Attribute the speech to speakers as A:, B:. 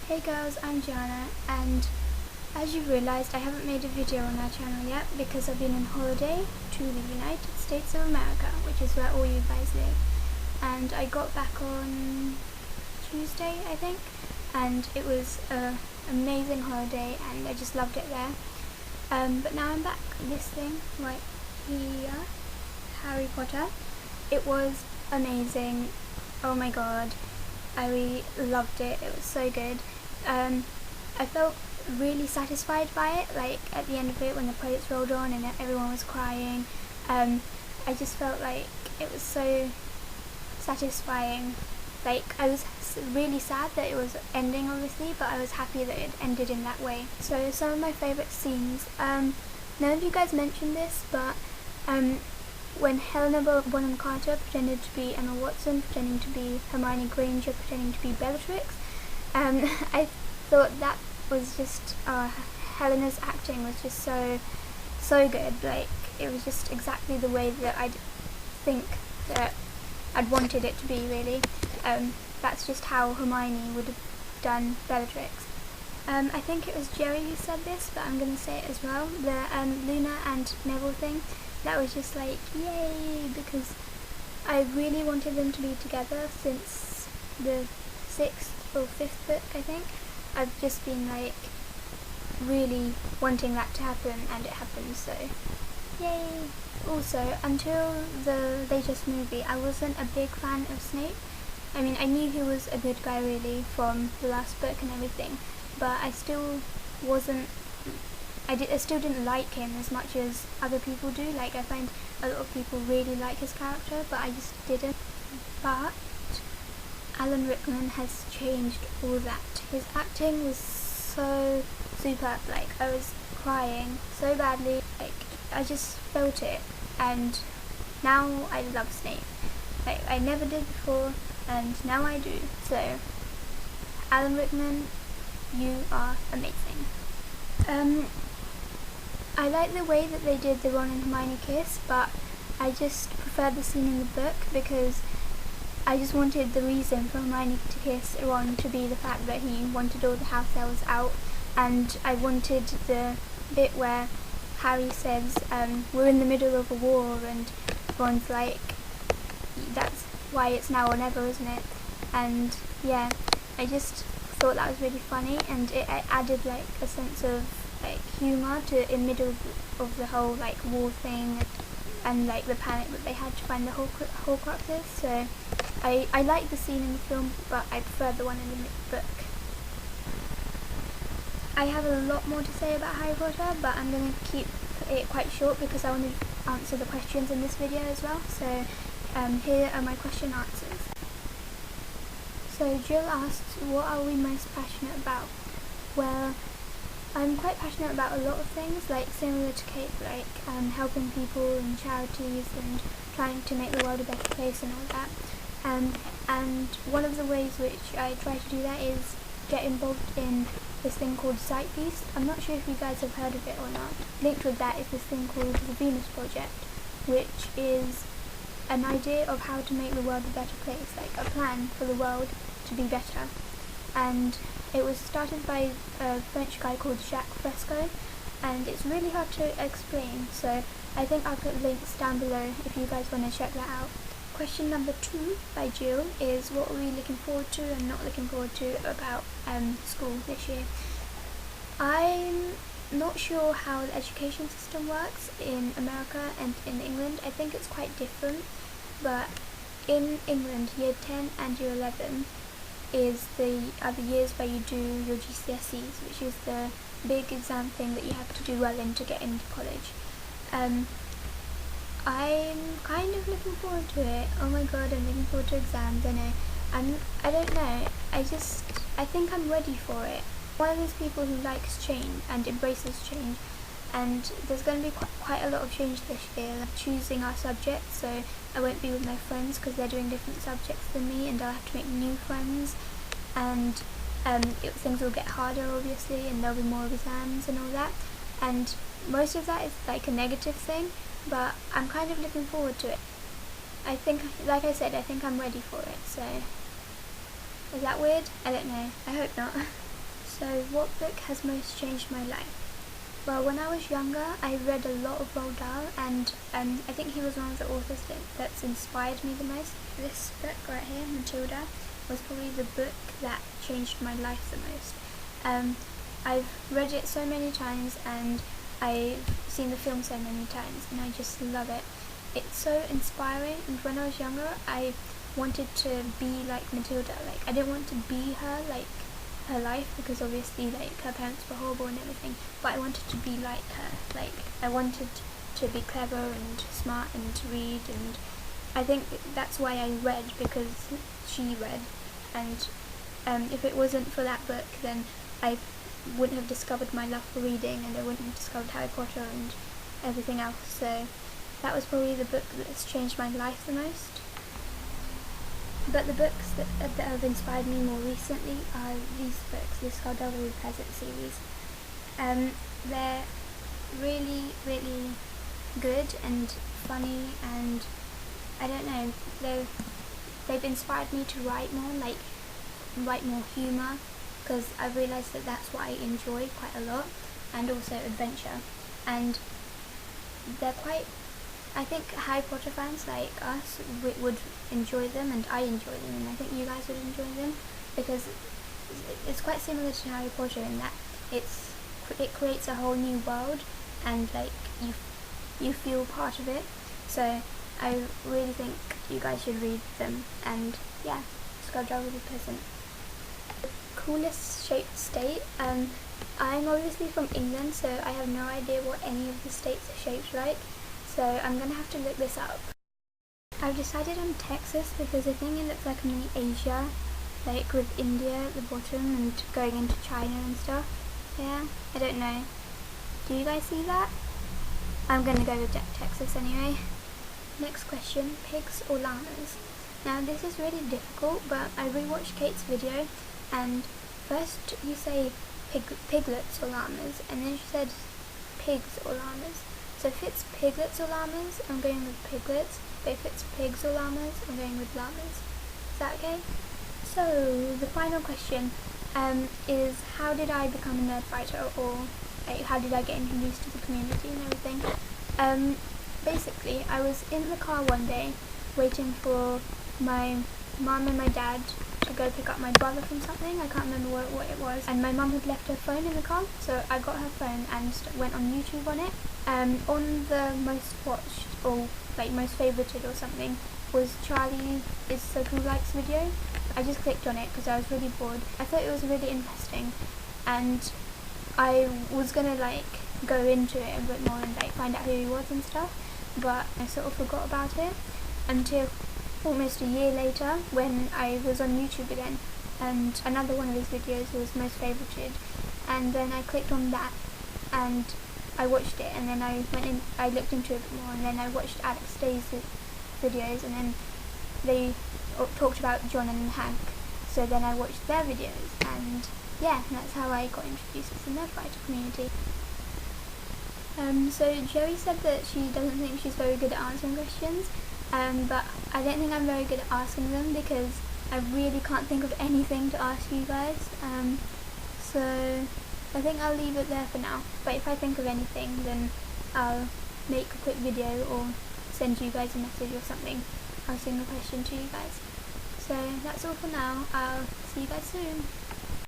A: Hey girls, I'm Gianna, and as you've realised, I haven't made a video on our channel yet because I've been on holiday to the United States of America, which is where all you guys live. And I got back on Tuesday, I think, and it was an amazing holiday and I just loved it there. But now I'm back. This thing right here, Harry Potter, it was amazing. Oh my god, I really loved it. It was so good. I felt really satisfied by it, like at the end of it when the credits rolled on and everyone was crying. I just felt like it was so satisfying. Like, I was really sad that it was ending, obviously, but I was happy that it ended in that way. So some of my favourite scenes, none of you guys mentioned this, but when Helena Bonham Carter pretended to be Emma Watson, pretending to be Hermione Granger, pretending to be Bellatrix, I thought that was just, Helena's acting was just so good. Like, it was just exactly the way that I'd think that I'd wanted it to be, really. That's just how Hermione would have done Bellatrix. I think it was Jerry who said this, but I'm going to say it as well. The Luna and Neville thing, that was just like, yay, because I really wanted them to be together since the 6th or 5th book, I think. I've just been like really wanting that to happen, and it happened, so yay. Also, until the latest movie, I wasn't a big fan of Snape. I mean, I knew he was a good guy really from the last book and everything, but I still wasn't, I still didn't like him as much as other people do. Like, I find a lot of people really like his character, but I just didn't. But Alan Rickman has changed all that. His acting was so superb. Like, I was crying so badly, like I just felt it, and now I love Snape. Like, I never did before, and now I do. So, Alan Rickman, you are amazing. I like the way that they did the Ron and Hermione kiss, but I just preferred the scene in the book because I just wanted the reason for Hermione to kiss Ron to be the fact that he wanted all the house elves out, and I wanted the bit where Harry says, we're in the middle of a war, and Ron's like, that's why it's now or never, isn't it? And yeah, I just thought that was really funny, and it added like a sense of like humour to in middle of the whole like war thing, and like the panic that they had to find the Horcruxes. So I like the scene in the film, but I prefer the one in the book. I have a lot more to say about Harry Potter, but I'm going to keep it quite short because I want to answer the questions in this video as well. So here are my question answers. So Jill asked, what are we most passionate about? Well, I'm quite passionate about a lot of things, like similar to Kate, like helping people and charities and trying to make the world a better place and all that. And one of the ways which I try to do that is get involved in this thing called Sight Feast. I'm not sure if you guys have heard of it or not. Linked with that is this thing called the Venus Project, which is an idea of how to make the world a better place, like a plan for the world to be better. And it was started by a French guy called Jacques Fresco, and it's really hard to explain, so I think I'll put links down below if you guys want to check that out. Question number 2 by Jill is, what are we looking forward to and not looking forward to about school this year? I'm not sure how the education system works in America and in England. I think it's quite different, but in England, year 10 and year 11 are the years where you do your GCSEs, which is the big exam thing that you have to do well in to get into college. I'm kind of looking forward to it. Oh my god, I'm looking forward to exams. I know. I don't know. I think I'm ready for it. One of those people who likes change and embraces change, and there's going to be quite a lot of change this year, like choosing our subjects, so I won't be with my friends because they're doing different subjects than me, and I'll have to make new friends, and things will get harder obviously, and there'll be more exams and all that, and most of that is like a negative thing, but I'm kind of looking forward to it. I think, like I said, I think I'm ready for it, so is that weird? I don't know. I hope not. So what book has most changed my life? Well, when I was younger, I read a lot of Roald Dahl, and I think he was one of the authors that's inspired me the most. This book right here, Matilda, was probably the book that changed my life the most. I've read it so many times, and I've seen the film so many times, and I just love it. It's so inspiring, and when I was younger, I wanted to be like Matilda. Like, I didn't want to be her, like, her life, because obviously, like, her parents were horrible and everything, but I wanted to be like her. Like, I wanted to be clever and smart and to read, and I think that's why I read, because she read, and if it wasn't for that book, then I wouldn't have discovered my love for reading, and I wouldn't have discovered Harry Potter and everything else. So that was probably the book that's changed my life the most. But the books that have inspired me more recently are these books, the Skullduggery Present series. They're really, really good and funny, and I don't know, they've inspired me to write more, like write more humour, because I've realised that that's what I enjoy quite a lot, and also adventure. And they're quite, I think Harry Potter fans like us would enjoy them, and I enjoy them, and I think you guys would enjoy them, because it's quite similar to Harry Potter in that it creates a whole new world, and like you feel part of it. So I really think you guys should read them, and yeah, Skullduggery Present. Coolest shaped state. I'm obviously from England, so I have no idea what any of the states are shaped like, so I'm gonna have to look this up. I've decided on Texas because I think it looks like mini Asia, like with India at the bottom and going into China and stuff. Yeah, I don't know. Do you guys see that? I'm gonna go with Texas anyway. Next question, pigs or llamas? Now this is really difficult, but I rewatched Kate's video, and first you say piglets or llamas, and then she said pigs or llamas. So if it's piglets or llamas, I'm going with piglets, but if it's pigs or llamas, I'm going with llamas. Is that okay? So the final question is, how did I become a nerd fighter, or like, how did I get introduced to the community and everything? Basically, I was in the car one day waiting for my mum and my dad to go pick up my brother from something. I can't remember what it was, and my mum had left her phone in the car, so I got her phone and went on YouTube on it. On the most watched, or like most favorited or something, was Charlie is So Cool Likes video. I just clicked on it because I was really bored. I thought it was really interesting, and I was gonna like go into it a bit more and like find out who he was and stuff, but I sort of forgot about it until almost a year later when I was on YouTube again, and another one of his videos was most favorited, and then I clicked on that and I watched it, and then I looked into it a bit more, and then I watched Alex Day's videos, and then they talked about John and Hank, so then I watched their videos, and yeah, that's how I got introduced to the Nerdfighter community. So Joey said that she doesn't think she's very good at answering questions, but I don't think I'm very good at asking them, because I really can't think of anything to ask you guys, so I think I'll leave it there for now, but if I think of anything, then I'll make a quick video or send you guys a message or something asking a question to you guys. So that's all for now. I'll see you guys soon.